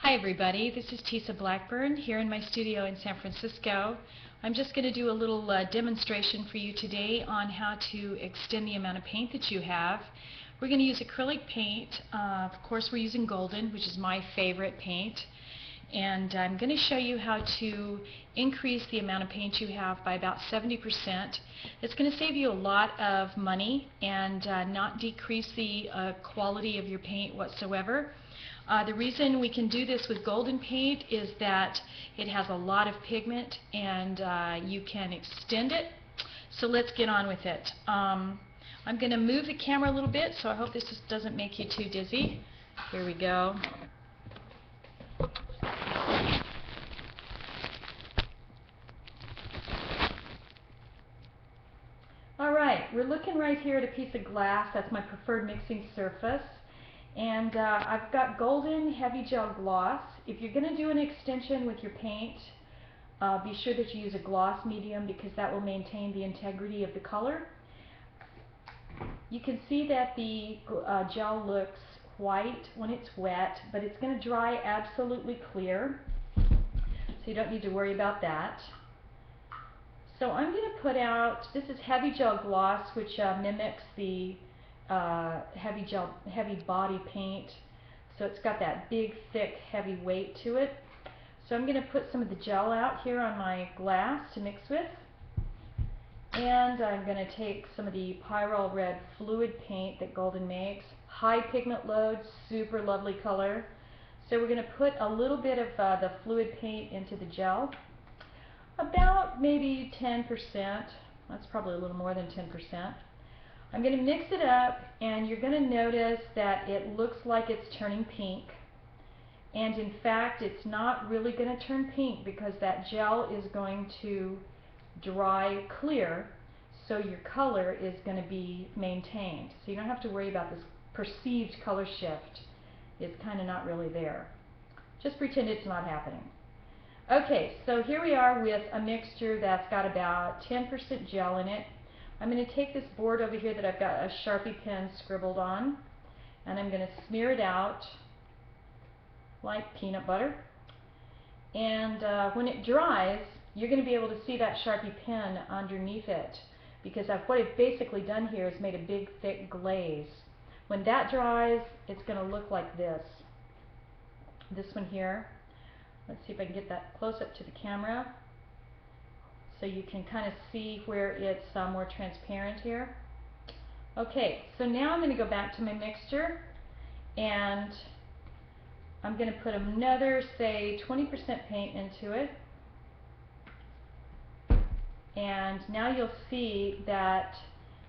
Hi everybody, this is Tisa Blackburn here in my studio in San Francisco. I'm just going to do a little demonstration for you today on how to extend the amount of paint that you have. We're going to use acrylic paint. Of course we're using golden, which is my favorite paint. And I'm going to show you how to increase the amount of paint you have by about 70%. It's going to save you a lot of money and not decrease the quality of your paint whatsoever. The reason we can do this with golden paint is that it has a lot of pigment and you can extend it. So let's get on with it. I'm going to move the camera a little bit, so I hope this just doesn't make you too dizzy. Here we go. Alright, we're looking right here at a piece of glass. That's my preferred mixing surface. And I've got golden heavy gel gloss. If you're going to do an extension with your paint, be sure that you use a gloss medium because that will maintain the integrity of the color. You can see that the gel looks white when it's wet, but it's going to dry absolutely clear, so you don't need to worry about that. So I'm going to put out, this is heavy gel gloss, which mimics the heavy body paint, so it's got that big, thick, heavy weight to it. So I'm going to put some of the gel out here on my glass to mix with, and I'm going to take some of the Pyrrole Red fluid paint that Golden makes. High pigment load, super lovely color. So we're going to put a little bit of the fluid paint into the gel, about maybe 10%. That's probably a little more than 10%. I'm going to mix it up, and you're going to notice that it looks like it's turning pink. And in fact, it's not really going to turn pink because that gel is going to dry clear, so your color is going to be maintained. So you don't have to worry about this perceived color shift. It's kind of not really there. Just pretend it's not happening. Okay, so here we are with a mixture that's got about 10% gel in it. I'm going to take this board over here that I've got a Sharpie pen scribbled on, and I'm going to smear it out like peanut butter. And when it dries, you're going to be able to see that Sharpie pen underneath it, because what I've basically done here is made a big thick glaze. When that dries, it's going to look like this. This one here. Let's see if I can get that close up to the camera so you can kind of see where it's more transparent here. Okay, so now I'm going to go back to my mixture, and I'm going to put another, say, 20% paint into it. And now you'll see that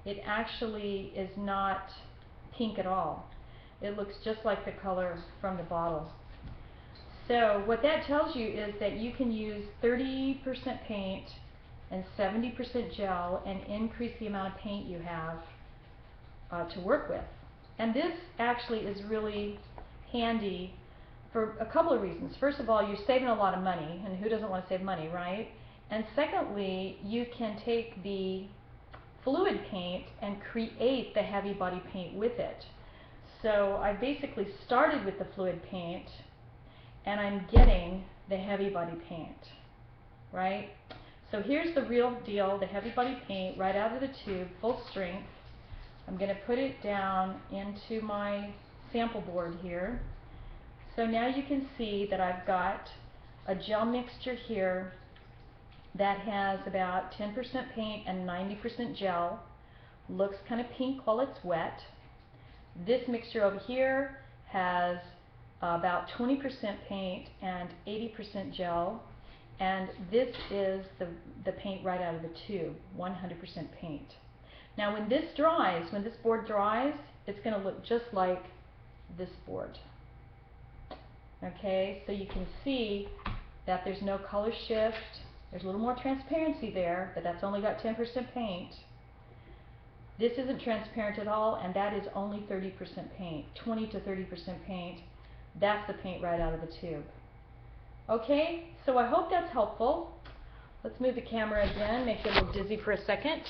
it actually is not pink at all. It looks just like the color from the bottle. So what that tells you is that you can use 30% paint and 70% gel and increase the amount of paint you have to work with. And this actually is really handy for a couple of reasons. First of all, you're saving a lot of money, and who doesn't want to save money, right? And secondly, you can take the fluid paint and create the heavy body paint with it. So I basically started with the fluid paint, and I'm getting the heavy body paint, right? So here's the real deal, the heavy body paint right out of the tube, full strength. I'm going to put it down into my sample board here. So now you can see that I've got a gel mixture here that has about 10% paint and 90% gel. Looks kind of pink while it's wet. This mixture over here has about 20% paint and 80% gel, and this is the paint right out of the tube, 100% paint. Now when this dries, when this board dries, it's going to look just like this board. Okay, so you can see that there's no color shift. There's a little more transparency there, but that's only got 10% paint. This isn't transparent at all, and that is only 30% paint, 20 to 30% paint. That's the paint right out of the tube. Okay, so I hope that's helpful. Let's move the camera again, make you a little dizzy for a second.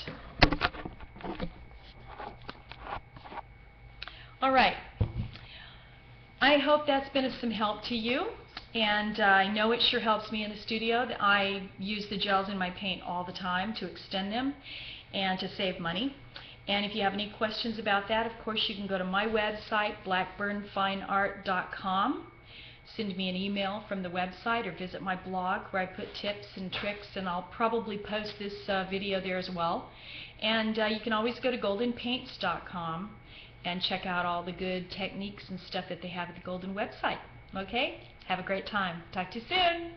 All right. I hope that's been of some help to you. And I know it sure helps me in the studio. I use the gels in my paint all the time to extend them and to save money. And if you have any questions about that, of course you can go to my website, blackburnfineart.com. Send me an email from the website or visit my blog where I put tips and tricks, and I'll probably post this video there as well. And you can always go to goldenpaints.com and check out all the good techniques and stuff that they have at the Golden website. Okay? Have a great time. Talk to you soon.